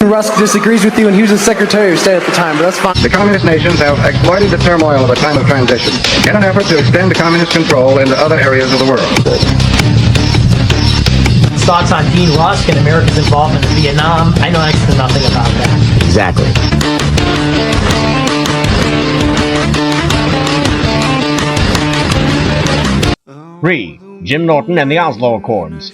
Rusk disagrees with you, and he was the Secretary of State at the time, but that's fine. The communist nations have exploited the turmoil of a time of transition in an effort to extend communist control into other areas of the world. Thoughts on Dean Rusk and America's involvement in Vietnam? I know next to nothing about that. Exactly. Three, Jim Norton and the Oslo Accords.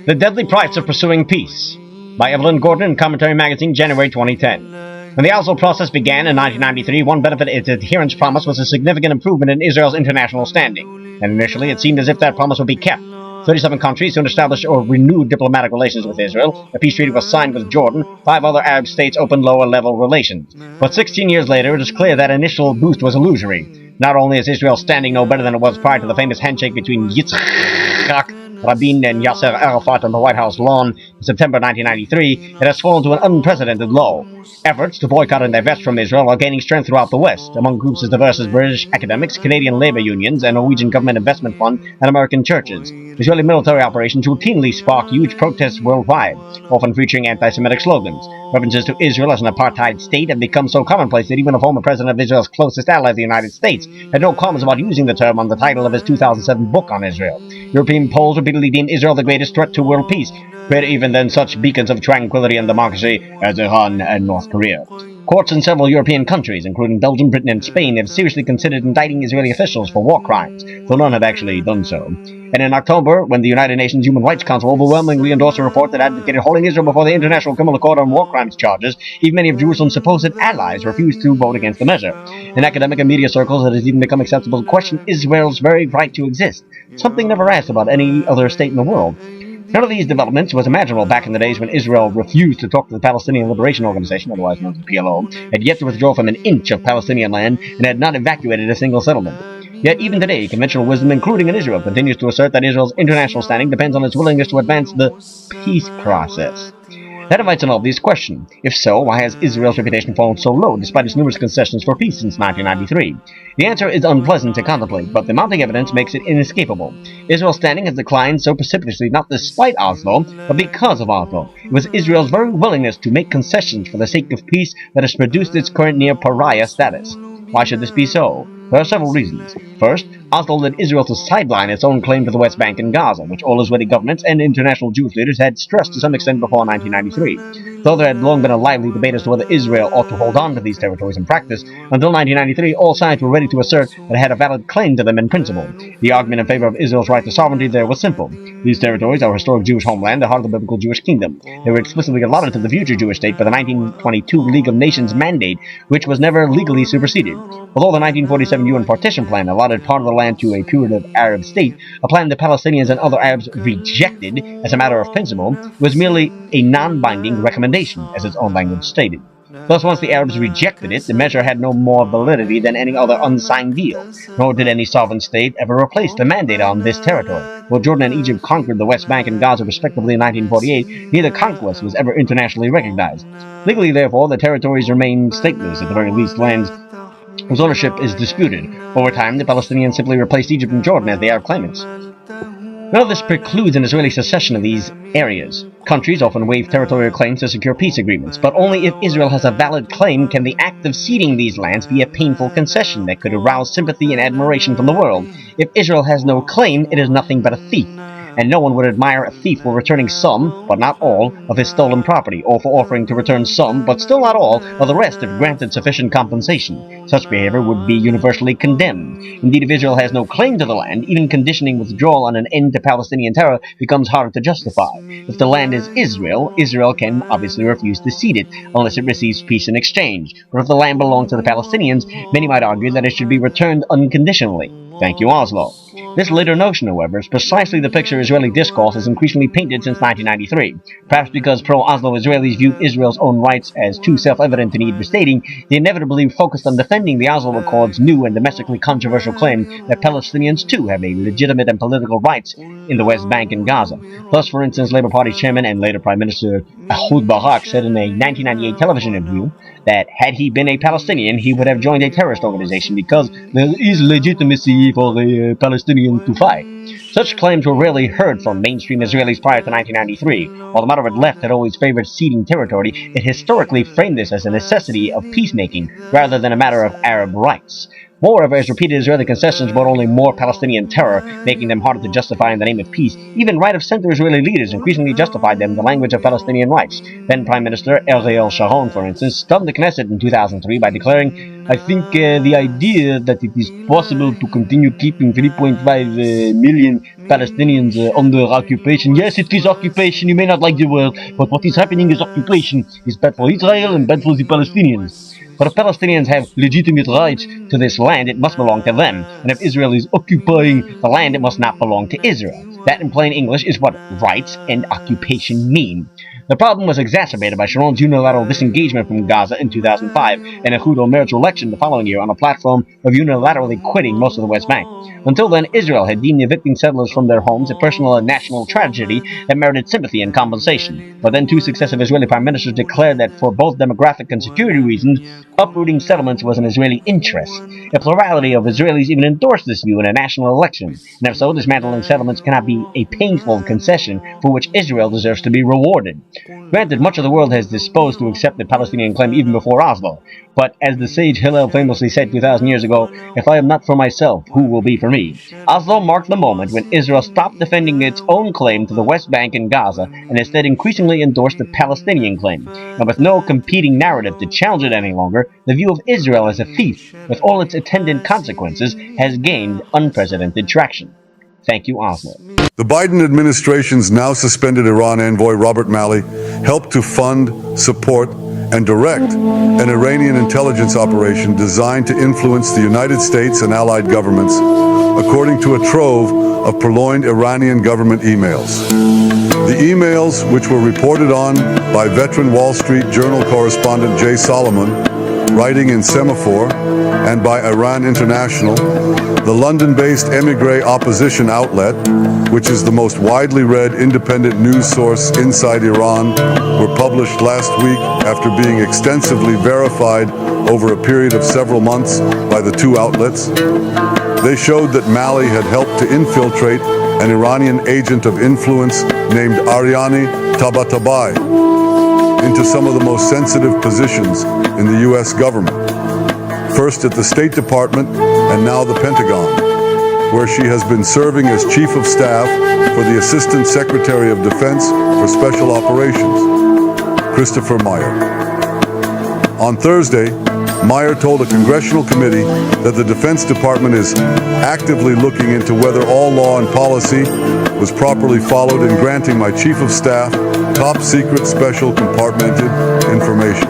The Deadly Price of Pursuing Peace, by Evelyn Gordon in Commentary Magazine, January 2010. When the Oslo process began in 1993, one benefit its adherents promised was a significant improvement in Israel's international standing, and initially it seemed as if that promise would be kept. 37 countries soon established or renewed diplomatic relations with Israel. A peace treaty was signed with Jordan. 5 other Arab states opened lower-level relations. But 16 years later, it is clear that initial boost was illusory. Not only is Israel standing no better than it was prior to the famous handshake between Yitzhak Rabin and Yasser Arafat on the White House lawn in September 1993, it has fallen to an unprecedented low. Efforts to boycott and divest from Israel are gaining strength throughout the West, among groups as diverse as British academics, Canadian labor unions, and Norwegian government investment fund, and American churches. Israeli military operations routinely spark huge protests worldwide, often featuring anti-Semitic slogans. References to Israel as an apartheid state have become so commonplace that even the former president of Israel's closest ally, the United States, had no qualms about using the term on the title of his 2007 book on Israel. European polls repeatedly deem Israel the greatest threat to world peace, greater even than such beacons of tranquility and democracy as Iran and North Korea. Courts in several European countries, including Belgium, Britain, and Spain, have seriously considered indicting Israeli officials for war crimes, though none have actually done so. And in October, when the United Nations Human Rights Council overwhelmingly endorsed a report that advocated holding Israel before the International Criminal Court on war crimes charges, even many of Jerusalem's supposed allies refused to vote against the measure. In academic and media circles, it has even become acceptable to question Israel's very right to exist, something never asked about any other state in the world. None of these developments was imaginable back in the days when Israel refused to talk to the Palestinian Liberation Organization, otherwise known as the PLO, had yet to withdraw from an inch of Palestinian land, and had not evacuated a single settlement. Yet even today, conventional wisdom, including in Israel, continues to assert that Israel's international standing depends on its willingness to advance the peace process. That invites an obvious question. If so, why has Israel's reputation fallen so low despite its numerous concessions for peace since 1993? The answer is unpleasant to contemplate, but the mounting evidence makes it inescapable. Israel's standing has declined so precipitously not despite Oslo, but because of Oslo. It was Israel's very willingness to make concessions for the sake of peace that has produced its current near-pariah status. Why should this be so? There are several reasons. First, Oslo led Israel to sideline its own claim to the West Bank and Gaza, which all Israeli governments and international Jewish leaders had stressed to some extent before 1993. Though there had long been a lively debate as to whether Israel ought to hold on to these territories in practice, until 1993 all sides were ready to assert that it had a valid claim to them in principle. The argument in favor of Israel's right to sovereignty there was simple. These territories are historic Jewish homeland, the heart of the biblical Jewish kingdom. They were explicitly allotted to the future Jewish state by the 1922 League of Nations mandate, which was never legally superseded. Although the 1947 UN partition plan allotted part of the land to a putative Arab state, a plan the Palestinians and other Arabs rejected as a matter of principle, was merely a non-binding recommendation, as its own language stated. Thus, once the Arabs rejected it, the measure had no more validity than any other unsigned deal, nor did any sovereign state ever replace the mandate on this territory. While Jordan and Egypt conquered the West Bank and Gaza respectively in 1948, neither conquest was ever internationally recognized. Legally, therefore, the territories remain stateless, at the very least lands whose ownership is disputed. Over time, the Palestinians simply replaced Egypt and Jordan as the Arab claimants. None of this precludes an Israeli secession of these areas. Countries often waive territorial claims to secure peace agreements, but only if Israel has a valid claim can the act of ceding these lands be a painful concession that could arouse sympathy and admiration from the world. If Israel has no claim, it is nothing but a thief. And no one would admire a thief for returning some, but not all, of his stolen property, or for offering to return some, but still not all, of the rest if granted sufficient compensation. Such behavior would be universally condemned. Indeed, if Israel has no claim to the land, even conditioning withdrawal on an end to Palestinian terror becomes harder to justify. If the land is Israel, Israel can obviously refuse to cede it, unless it receives peace in exchange. But if the land belongs to the Palestinians, many might argue that it should be returned unconditionally. Thank you, Oslo. This later notion, however, is precisely the picture Israeli discourse has increasingly painted since 1993. Perhaps because pro-Oslo Israelis viewed Israel's own rights as too self-evident to need restating, they inevitably focused on defending the Oslo Accords' new and domestically controversial claim that Palestinians too have a legitimate and political rights in the West Bank and Gaza. Thus, for instance, Labour Party chairman and later Prime Minister Ehud Barak said in a 1998 television interview that had he been a Palestinian, he would have joined a terrorist organization because there is legitimacy possibility for the Palestinians to fight. Such claims were rarely heard from mainstream Israelis prior to 1993. While the moderate left had always favored ceding territory, it historically framed this as a necessity of peacemaking rather than a matter of Arab rights. Moreover, as repeated Israeli concessions brought only more Palestinian terror, making them harder to justify in the name of peace, even right-of-center Israeli leaders increasingly justified them in the language of Palestinian rights. Then Prime Minister Ariel Sharon, for instance, stunned the Knesset in 2003 by declaring, "I think the idea that it is possible to continue keeping 3.5 million Palestinians under occupation. Yes, it is occupation. You may not like the word, but what is happening is occupation. It's bad for Israel and bad for the Palestinians. But if Palestinians have legitimate rights to this land, it must belong to them. And if Israel is occupying the land, it must not belong to Israel. That, in plain English, is what rights and occupation mean." The problem was exacerbated by Sharon's unilateral disengagement from Gaza in 2005 and Ehud Olmert's election the following year on a platform of unilaterally quitting most of the West Bank. Until then, Israel had deemed evicting settlers from their homes a personal and national tragedy that merited sympathy and compensation. But then two successive Israeli prime ministers declared that for both demographic and security reasons, uprooting settlements was an Israeli interest. A plurality of Israelis even endorsed this view in a national election. And if so, dismantling settlements cannot be a painful concession for which Israel deserves to be rewarded. Granted, much of the world has disposed to accept the Palestinian claim even before Oslo. But as the sage Hillel famously said 2,000 years ago, "If I am not for myself, who will be for me?" Oslo marked the moment when Israel stopped defending its own claim to the West Bank and Gaza and instead increasingly endorsed the Palestinian claim. And with no competing narrative to challenge it any longer, the view of Israel as a thief, with all its attendant consequences, has gained unprecedented traction. Thank you, Oslo. The Biden administration's now suspended Iran envoy Robert Malley helped to fund, support, and direct an Iranian intelligence operation designed to influence the United States and allied governments, according to a trove of purloined Iranian government emails. The emails, which were reported on by veteran Wall Street Journal correspondent Jay Solomon, writing in Semaphore, and by Iran International, the London-based émigré opposition outlet, which is the most widely read independent news source inside Iran, were published last week after being extensively verified over a period of several months by the two outlets. They showed that Malley had helped to infiltrate an Iranian agent of influence named Aryani Tabatabai into some of the most sensitive positions in the U.S. government. First at the State Department and now the Pentagon, where she has been serving as Chief of Staff for the Assistant Secretary of Defense for Special Operations, Christopher Meyer. On Thursday, Meyer told a congressional committee that the Defense Department is actively looking into whether all law and policy was properly followed in granting my Chief of Staff top secret special compartmented information.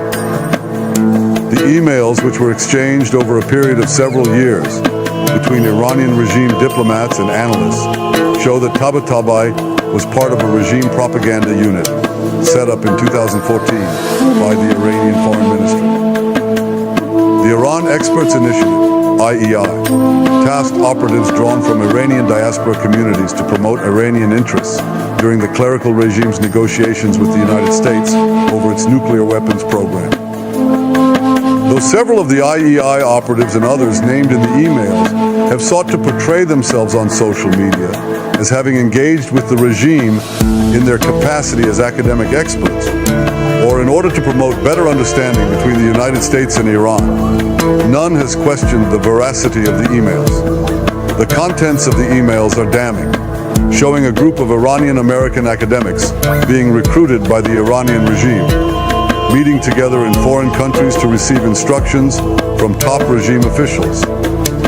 The emails, which were exchanged over a period of several years between Iranian regime diplomats and analysts, show that Tabatabai was part of a regime propaganda unit set up in 2014 by the Iranian Foreign Ministry. The Iran Experts Initiative, IEI, tasked operatives drawn from Iranian diaspora communities to promote Iranian interests during the clerical regime's negotiations with the United States over its nuclear weapons program. Though several of the IEI operatives and others named in the emails have sought to portray themselves on social media as having engaged with the regime in their capacity as academic experts, or in order to promote better understanding between the United States and Iran, none has questioned the veracity of the emails. The contents of the emails are damning, showing a group of Iranian-American academics being recruited by the Iranian regime, meeting together in foreign countries to receive instructions from top regime officials,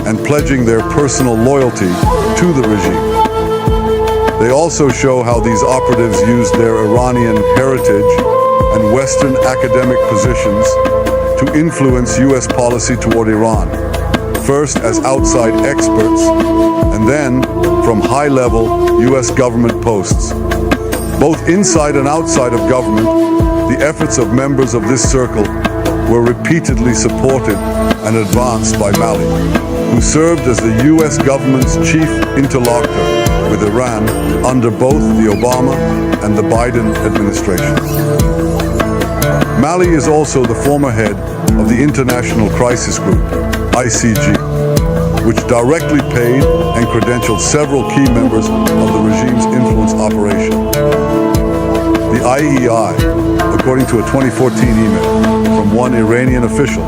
and pledging their personal loyalty to the regime. They also show how these operatives used their Iranian heritage and Western academic positions to influence U.S. policy toward Iran, first as outside experts, and then from high-level U.S. government posts. Both inside and outside of government, the efforts of members of this circle were repeatedly supported and advanced by Malley, who served as the U.S. government's chief interlocutor with Iran under both the Obama and the Biden administration. Malley is also the former head of the International Crisis Group, ICG, which directly paid and credentialed several key members of the regime's influence operation. The IEI, according to a 2014 email from one Iranian official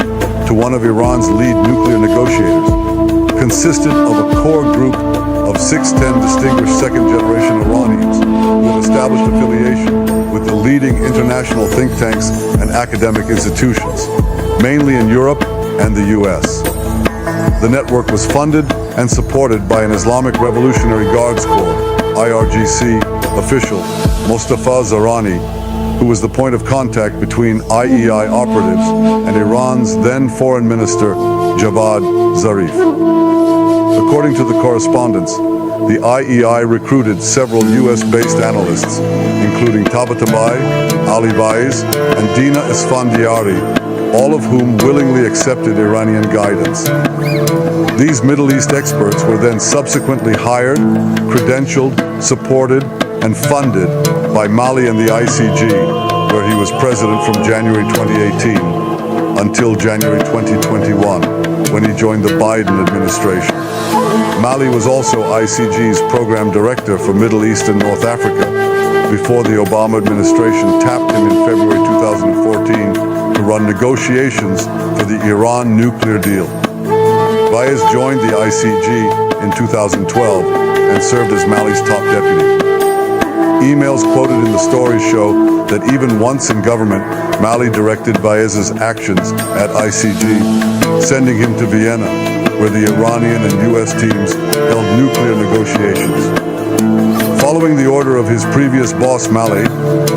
to one of Iran's lead nuclear negotiators, consisted of a core group of 610 distinguished second-generation Iranians who have established affiliation with the leading international think tanks and academic institutions, mainly in Europe and the US. The network was funded and supported by an Islamic Revolutionary Guards Corps, IRGC, official, Mostafa Zarani, who was the point of contact between IEI operatives and Iran's then Foreign Minister, Javad Zarif. According to the correspondence, the IEI recruited several US-based analysts, including Tabatabai, Ali Baiz, and Dina Esfandiari, all of whom willingly accepted Iranian guidance. These Middle East experts were then subsequently hired, credentialed, supported, and funded by Malley and the ICG, where he was president from January 2018 until January 2021, when he joined the Biden administration. Malley was also ICG's program director for Middle East and North Africa before the Obama administration tapped him in February 2014 to run negotiations for the Iran nuclear deal. Baez joined the ICG in 2012 and served as Malley's top deputy. Emails quoted in the story show that even once in government, Malley directed Baez's actions at ICG, sending him to Vienna, where the Iranian and US teams held nuclear negotiations. Following the order of his previous boss Malley,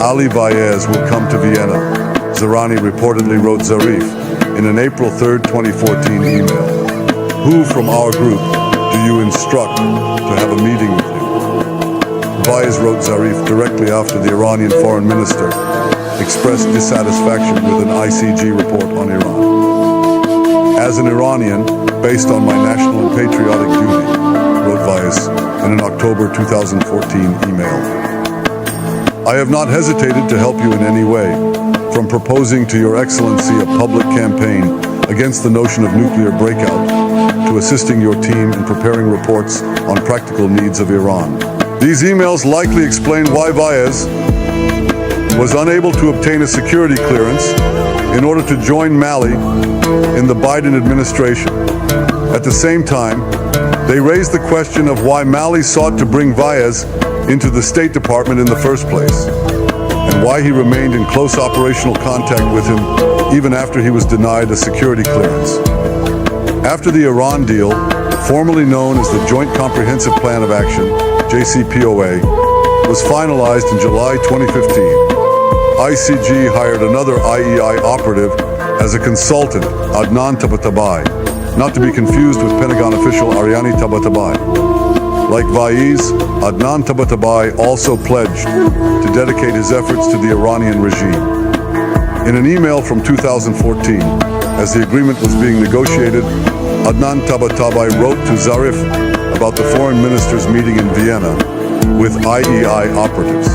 Ali Baez will come to Vienna, Zarani reportedly wrote Zarif in an April 3, 2014 email. Who from our group do you instruct to have a meeting with you? Baez wrote Zarif directly after the Iranian foreign minister expressed dissatisfaction with an ICG report on Iran. As an Iranian, based on my national and patriotic duty, wrote Baez in an October 2014 email. I have not hesitated to help you in any way, from proposing to Your Excellency a public campaign against the notion of nuclear breakout, to assisting your team in preparing reports on practical needs of Iran. These emails likely explain why Baez was unable to obtain a security clearance in order to join Malley in the Biden administration. At the same time, they raised the question of why Malley sought to bring Baez into the State Department in the first place, and why he remained in close operational contact with him even after he was denied a security clearance. After the Iran deal, formerly known as the Joint Comprehensive Plan of Action, JCPOA, was finalized in July 2015. ICG hired another IEI operative as a consultant, Adnan Tabatabai, not to be confused with Pentagon official Ariani Tabatabai. Like Baez, Adnan Tabatabai also pledged to dedicate his efforts to the Iranian regime. In an email from 2014, as the agreement was being negotiated, Adnan Tabatabai wrote to Zarif about the foreign ministers meeting in Vienna with IEI operatives.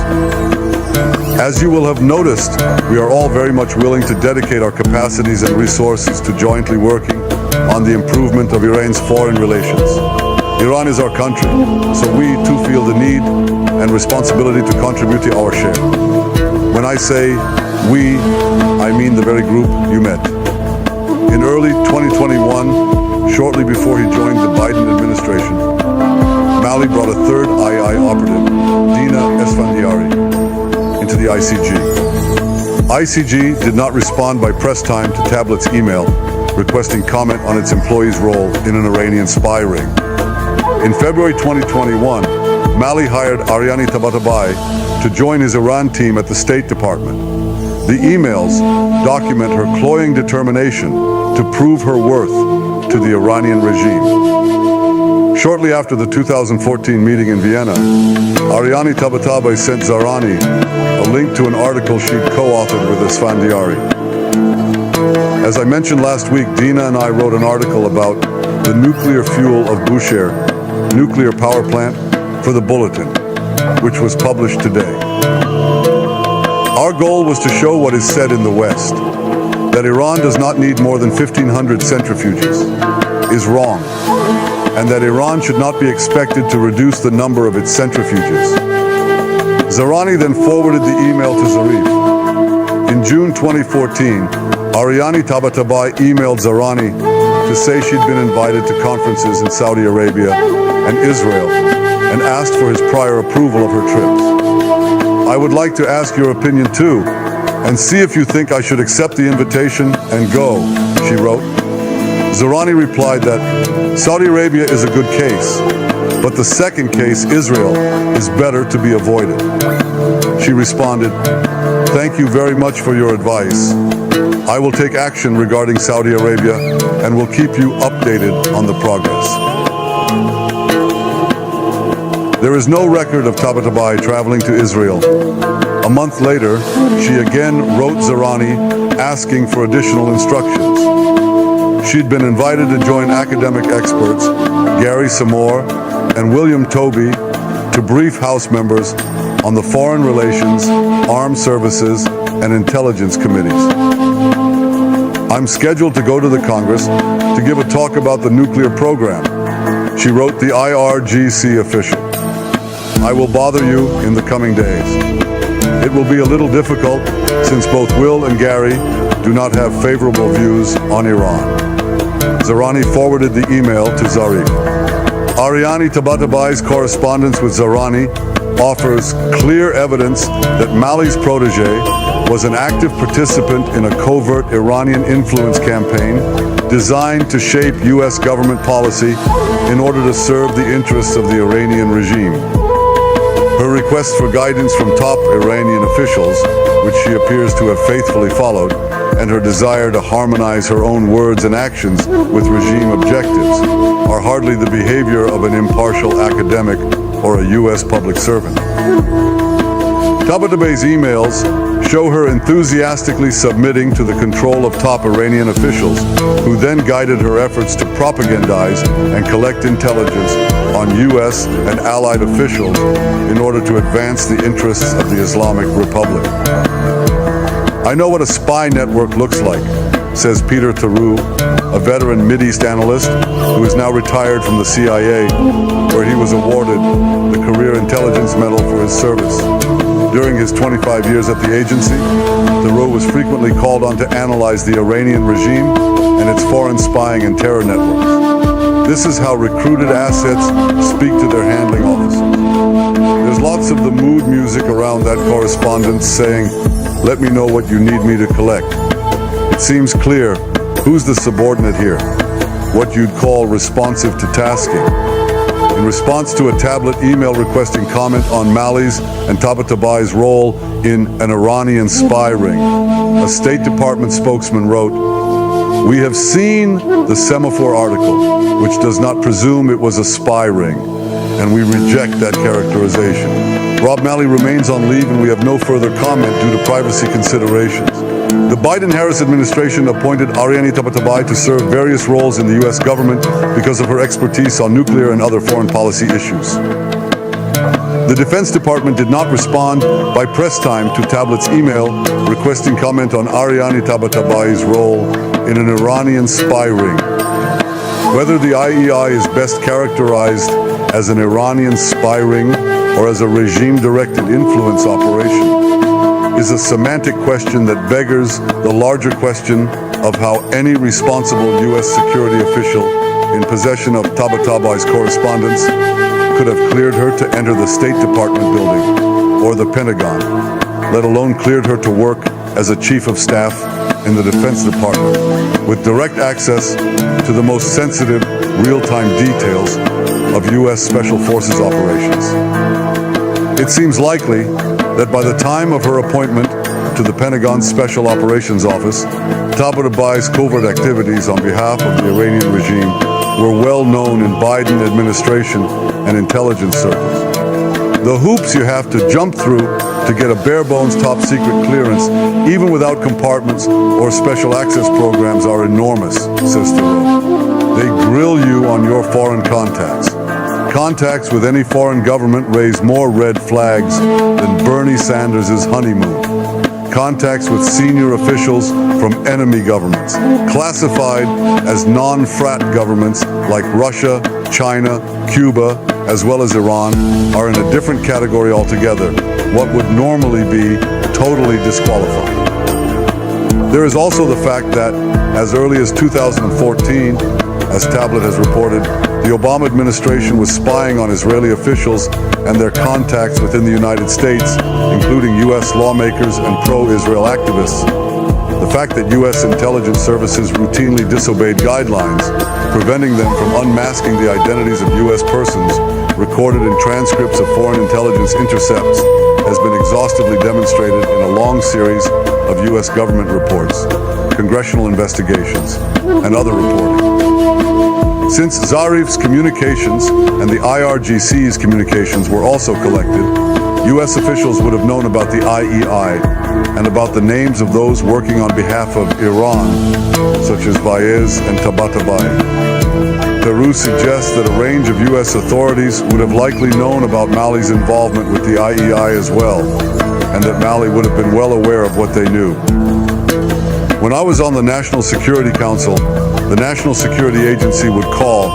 As you will have noticed, we are all very much willing to dedicate our capacities and resources to jointly working on the improvement of Iran's foreign relations. Iran is our country, so we too feel the need and responsibility to contribute to our share. When I say we, I mean the very group you met. In early 2021, shortly before he joined the Biden administration, Malley brought a third IEI operative, Dina Esfandiari, into the ICG. ICG did not respond by press time to Tablet's email requesting comment on its employee's role in an Iranian spy ring. In February 2021, Malley hired Ariani Tabatabai to join his Iran team at the State Department. The emails document her cloying determination to prove her worth to the Iranian regime. Shortly after the 2014 meeting in Vienna, Ariani Tabatabai sent Zarani a link to an article she'd co-authored with Esfandiari. As I mentioned last week, Dina and I wrote an article about the nuclear fuel of Bushehr nuclear power plant for the Bulletin, which was published today. Our goal was to show what is said in the West, that Iran does not need more than 1,500 centrifuges, is wrong. and that Iran should not be expected to reduce the number of its centrifuges. Zahrani then forwarded the email to Zarif. In June 2014, Ariani Tabatabai emailed Zahrani to say she'd been invited to conferences in Saudi Arabia and Israel and asked for his prior approval of her trips. "I would like to ask your opinion too, and see if you think I should accept the invitation and go," she wrote. Zahrani replied that Saudi Arabia is a good case, but the second case, Israel, is better to be avoided. She responded, "Thank you very much for your advice. I will take action regarding Saudi Arabia and will keep you updated on the progress." There is no record of Tabatabai traveling to Israel. A month later, she again wrote Zahrani asking for additional instructions. She'd been invited to join academic experts Gary Samore and William Toby to brief House members on the Foreign Relations, Armed Services, and Intelligence Committees. "I'm scheduled to go to the Congress to give a talk about the nuclear program," she wrote the IRGC official. "I will bother you in the coming days. It will be a little difficult since both Will and Gary do not have favorable views on Iran." Zahrani forwarded the email to Zarif. Ariani Tabatabai's correspondence with Zahrani offers clear evidence that Malley's protege was an active participant in a covert Iranian influence campaign designed to shape U.S. government policy in order to serve the interests of the Iranian regime. Her requests for guidance from top Iranian officials, which she appears to have faithfully followed, and her desire to harmonize her own words and actions with regime objectives are hardly the behavior of an impartial academic or a U.S. public servant. Tabatabai's emails show her enthusiastically submitting to the control of top Iranian officials, who then guided her efforts to propagandize and collect intelligence on U.S. and allied officials in order to advance the interests of the Islamic Republic. "I know what a spy network looks like," says Peter Theroux, a veteran Mideast analyst who is now retired from the CIA, where he was awarded the Career Intelligence Medal for his service. During his 25 years at the agency, Theroux was frequently called on to analyze the Iranian regime and its foreign spying and terror networks. This is how recruited assets speak to their handling officers. There's lots of the mood music around that correspondence saying, "Let me know what you need me to collect." It seems clear who's the subordinate here, what you'd call responsive to tasking. In response to a tablet email requesting comment on Malley's and Tabatabai's role in an Iranian spy ring, a State Department spokesman wrote, "We have seen the Semaphore article, which does not presume it was a spy ring, and we reject that characterization." Rob Malley remains on leave and we have no further comment due to privacy considerations. The Biden-Harris administration appointed Ariani Tabatabai to serve various roles in the U.S. government because of her expertise on nuclear and other foreign policy issues. The Defense Department did not respond by press time to Tablet's email requesting comment on Ariani Tabatabai's role in an Iranian spy ring. Whether the IEI is best characterized as an Iranian spy ring or as a regime-directed influence operation is a semantic question that beggars the larger question of how any responsible U.S. security official in possession of Tabatabai's correspondence could have cleared her to enter the State Department building or the Pentagon, let alone cleared her to work as a chief of staff in the Defense Department with direct access to the most sensitive real-time details of U.S. Special Forces operations. It seems likely that by the time of her appointment to the Pentagon's Special Operations Office, Tabatabai's covert activities on behalf of the Iranian regime were well known in Biden administration and intelligence circles. The hoops you have to jump through to get a bare-bones top-secret clearance, even without compartments or special access programs, are enormous, says Theroux. They grill you on your foreign contacts. Contacts with any foreign government raise more red flags than Bernie Sanders' honeymoon. contacts with senior officials from enemy governments, classified as non-frat governments like Russia, China, Cuba, as well as Iran, are in a different category altogether, what would normally be totally disqualified. There is also the fact that, as early as 2014, as Tablet has reported, the Obama administration was spying on Israeli officials and their contacts within the United States, including U.S. lawmakers and pro-Israel activists. The fact that U.S. intelligence services routinely disobeyed guidelines, preventing them from unmasking the identities of U.S. persons recorded in transcripts of foreign intelligence intercepts, has been exhaustively demonstrated in a long series of U.S. government reports, congressional investigations, and other reporting. Since Zarif's communications and the IRGC's communications were also collected, U.S. officials would have known about the IEI and about the names of those working on behalf of Iran, such as Baez and Tabatabai. Peru suggests that a range of U.S. authorities would have likely known about Malley's involvement with the IEI as well, and that Malley would have been well aware of what they knew. When I was on the National Security Council, the National Security Agency would call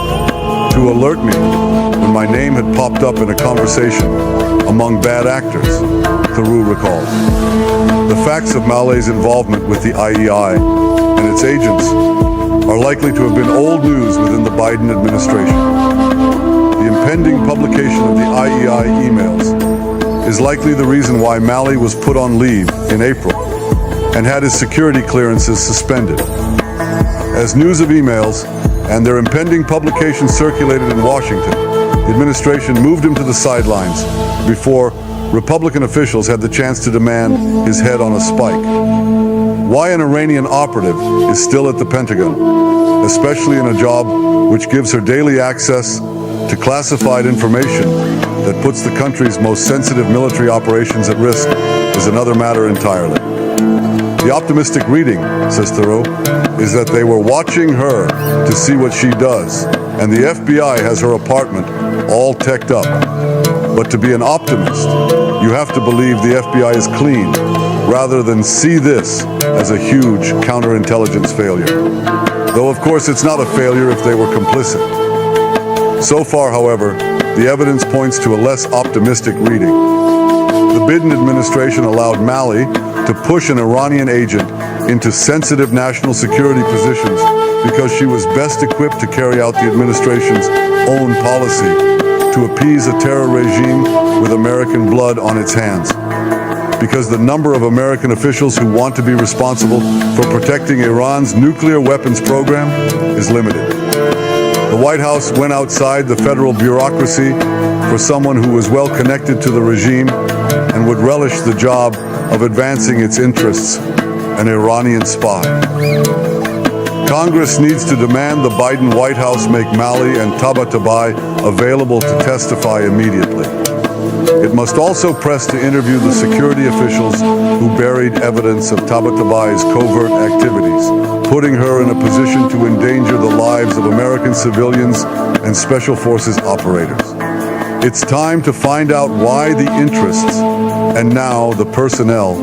to alert me when my name had popped up in a conversation among bad actors, Theroux recalled. The facts of Malley's involvement with the IEI and its agents are likely to have been old news within the Biden administration. The impending publication of the IEI emails is likely the reason why Malley was put on leave in April and had his security clearances suspended. As news of emails and their impending publication circulated in Washington, the administration moved him to the sidelines before Republican officials had the chance to demand his head on a spike. Why an Iranian operative is still at the Pentagon, especially in a job which gives her daily access to classified information that puts the country's most sensitive military operations at risk, is another matter entirely. The optimistic reading, says Theroux, is that they were watching her to see what she does, and the FBI has her apartment all teched up. But to be an optimist, you have to believe the FBI is clean, rather than see this as a huge counterintelligence failure. Though of course it's not a failure if they were complicit. So far, however, the evidence points to a less optimistic reading. The Biden administration allowed Malley to push an Iranian agent into sensitive national security positions because she was best equipped to carry out the administration's own policy to appease a terror regime with American blood on its hands. Because the number of American officials who want to be responsible for protecting Iran's nuclear weapons program is limited. The White House went outside the federal bureaucracy for someone who was well connected to the regime and would relish the job of advancing its interests, an Iranian spy. Congress needs to demand the Biden White House make Malley and Tabatabai available to testify immediately. It must also press to interview the security officials who buried evidence of Tabatabai's covert activities, putting her in a position to endanger the lives of American civilians and Special Forces operators. It's time to find out why the interests, and now the personnel,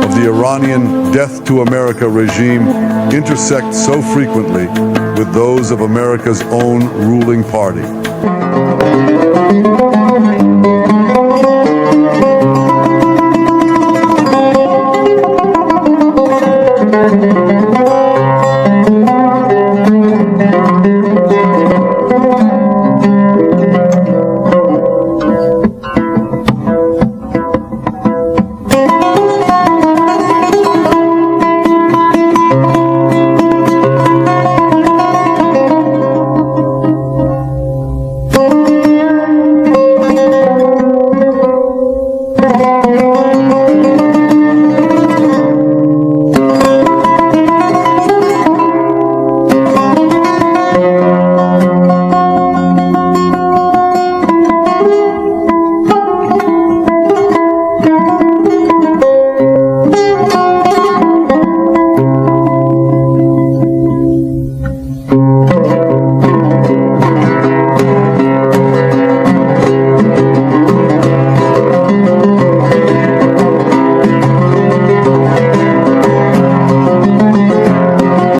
of the Iranian Death to America regime intersect so frequently with those of America's own ruling party.